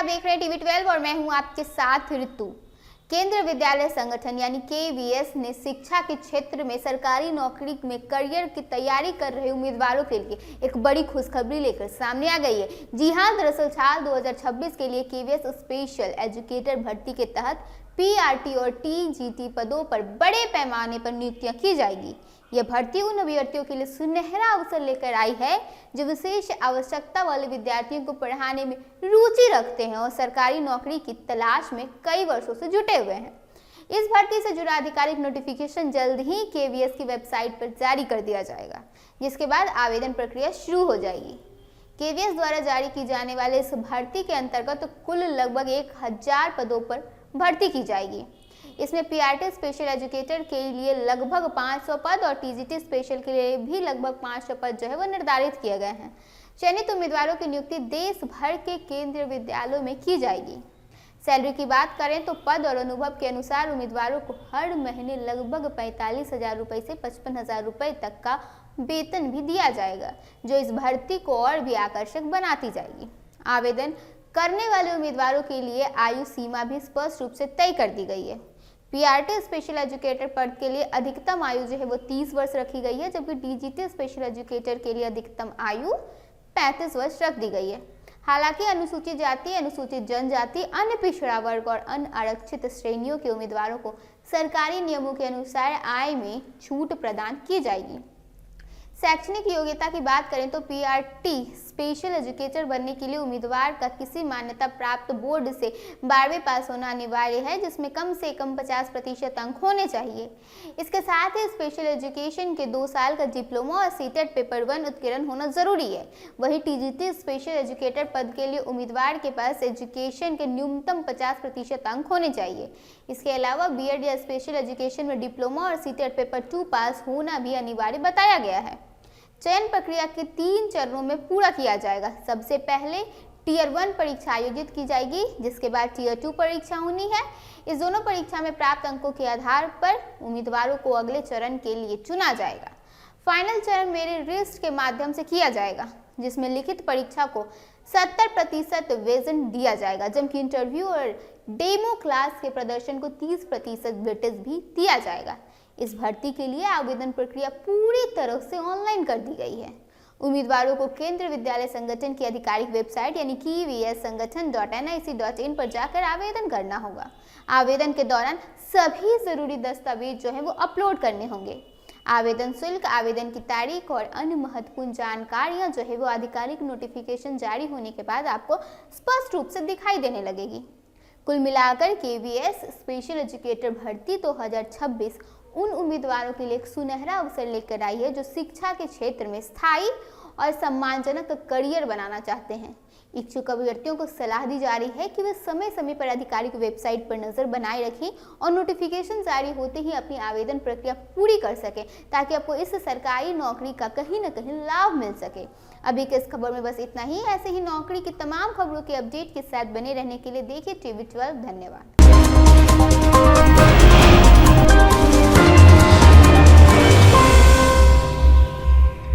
देख रहे हैं टीवी 12 और मैं हूं आपके साथ ऋतु। केंद्रीय विद्यालय संगठन यानी केवीएस ने शिक्षा के क्षेत्र में सरकारी नौकरी में करियर की तैयारी कर रहे उम्मीदवारों के लिए एक बड़ी खुशखबरी लेकर सामने आ गई है। जी हां, दरअसल साल 2026 के लिए केवीएस स्पेशल एजुकेटर भर्ती के तहत पीआरटी और टीजीटी पदों पर बड़े पैमाने पर नियुक्तियां की जाएगी। यह भर्ती उन अभ्यर्थियों के लिए सुनहरा अवसर लेकर आई है जो विशेष आवश्यकता वाले विद्यार्थियों को पढ़ाने में रुचि रखते हैं और सरकारी नौकरी की तलाश में कई वर्षों से जुटे हुए हैं। इस भर्ती से जुड़ा आधिकारिक नोटिफिकेशन जल्द ही केवीएस की वेबसाइट पर जारी कर दिया जाएगा, जिसके बाद आवेदन प्रक्रिया शुरू हो जाएगी। केवीएस द्वारा जारी की जाने वाले इस भर्ती के अंतर्गत कुल लगभग 1000 पदों पर भर्ती की जाएगी। इसमें पीआरटी स्पेशल एजुकेटर के लिए लगभग 500 पद और टीजीटी स्पेशल के लिए भी लगभग 500 पद जो है वो निर्धारित किए गए हैं। चयनित उम्मीदवारों की नियुक्ति देश भर के केंद्रीय विद्यालयों में की जाएगी। सैलरी की बात करें तो पद और अनुभव के अनुसार उम्मीदवारों को हर महीने लगभग 45,000 रुपये से 55,000 रुपये तक का वेतन भी दिया जाएगा, जो इस भर्ती को और भी आकर्षक बनाती जाएगी। आवेदन करने वाले उम्मीदवारों के लिए आयु सीमा भी स्पष्ट रूप से तय कर दी गई है। पीआरटी स्पेशल एजुकेटर पद के लिए अधिकतम आयु जो है वो 30 वर्ष रखी गई है, जबकि टीजीटी स्पेशल एजुकेटर के लिए अधिकतम आयु 35 वर्ष रख दी गई है। हालांकि अनुसूचित जाति, अनुसूचित जनजाति, अन्य पिछड़ा वर्ग और अन्य आरक्षित श्रेणियों के उम्मीदवारों को सरकारी नियमों के अनुसार आय में छूट प्रदान की जाएगी। शैक्षणिक योग्यता की बात करें तो पीआरटी स्पेशल एजुकेटर बनने के लिए उम्मीदवार का किसी मान्यता प्राप्त बोर्ड से 12वीं पास होना अनिवार्य है, जिसमें कम से कम 50% अंक होने चाहिए। इसके साथ ही स्पेशल एजुकेशन के 2 साल का डिप्लोमा और सीटेट पेपर 1 उत्तीर्ण होना जरूरी है। वहीं टीजीटी स्पेशल एजुकेटर पद के लिए उम्मीदवार के पास एजुकेशन के न्यूनतम 50% अंक होने चाहिए। इसके अलावा बीएड या स्पेशल एजुकेशन में डिप्लोमा और सीटेट पेपर 2 पास होना भी अनिवार्य बताया गया है। चयन प्रक्रिया के 3 चरणों में पूरा किया जाएगा। सबसे पहले टियर 1 परीक्षा आयोजित की जाएगी, जिसके बाद टियर 2 परीक्षा होनी है। इस दोनों परीक्षा में प्राप्त अंकों के आधार पर उम्मीदवारों को अगले चरण के लिए चुना जाएगा। फाइनल चरण मेरिट लिस्ट के माध्यम से किया जाएगा, जिसमें लिखित परीक्षा को 70% वेतन दिया जाएगा, जबकि इंटरव्यू और डेमो क्लास के प्रदर्शन को 30% वेटेज भी दिया जाएगा। इस भर्ती के लिए आवेदन प्रक्रिया पूरी तरह से ऑनलाइन कर दी गई है। उम्मीदवारों को केंद्रीय विद्यालय संगठन की आधिकारिक वेबसाइट यानी KVS-संगठन.nic.in पर जाकर आवेदन करना होगा। आवेदन के दौरान सभी जरूरी दस्तावेज जो है वो अपलोड करने होंगे। आवेदन शुल्क, आवेदन की तारीख और अन्य महत्वपूर्ण जानकारियां जो है वो आधिकारिक नोटिफिकेशन जारी होने के बाद आपको स्पष्ट रूप से दिखाई देने लगेगी। कुल मिलाकर केवीएस स्पेशल एजुकेटर भर्ती 2026 उन उम्मीदवारों के लिए एक सुनहरा अवसर लेकर आई है जो शिक्षा के क्षेत्र में स्थायी और सम्मानजनक करियर बनाना चाहते हैं। इच्छुक अभ्यर्थियों को सलाह दी जा रही है कि वे समय समय पर आधिकारिक वेबसाइट पर नजर बनाए रखें और नोटिफिकेशन जारी होते ही अपनी आवेदन प्रक्रिया पूरी कर सकें, ताकि आपको इस सरकारी नौकरी का कहीं न कहीं लाभ मिल सके। अभी के इस खबर में बस इतना ही। ऐसे ही नौकरी की तमाम खबरों के अपडेट के साथ बने रहने के लिए देखिए टीवी 12। धन्यवाद।